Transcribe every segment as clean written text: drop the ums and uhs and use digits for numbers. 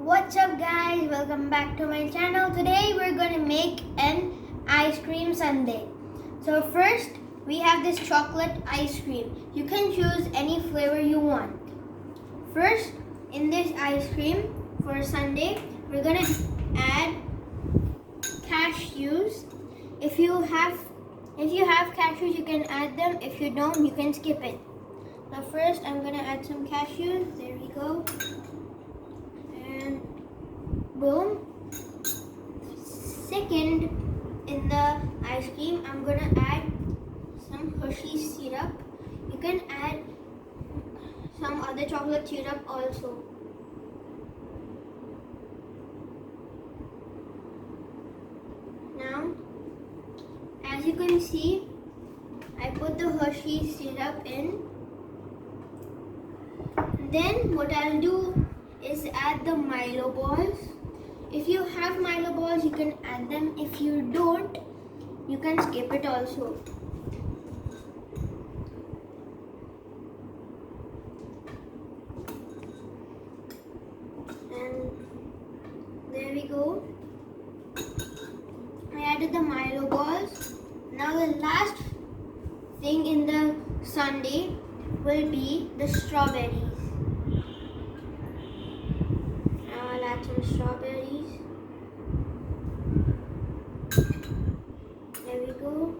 What's up guys, welcome back to my channel. Today we're going to make an ice cream sundae. So first we have this chocolate ice cream. You can choose any flavor you want. First in this ice cream for sundae we're going to add cashews. If you have cashews you can add them. If you don't you can skip it. So first I'm going to add some cashews. There we go. And boom. Second, in the ice cream, I'm gonna add some Hershey syrup. You can add some other chocolate syrup also. Now, as you can see, I put the Hershey syrup in. Then what I'll do is add the Milo balls. If you have Milo balls, you can add them. If you don't, you can skip it also. And there we go. I added the Milo balls. Now the last thing in the sundae will be the strawberries. Add some strawberries. There we go.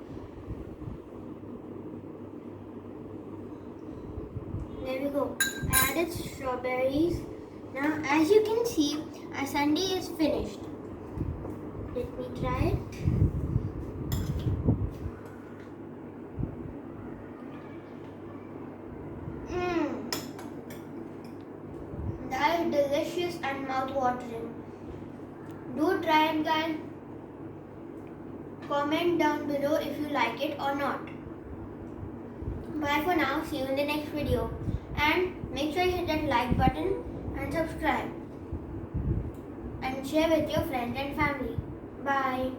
There we go. I added strawberries. Now as you can see, our sundae is finished. Let me try it. That is delicious and mouth-watering. Do try it guys. Comment down below if you like it or not. Bye for now. See you in the next video. And make sure you hit that like button and subscribe. And share with your friends and family. Bye.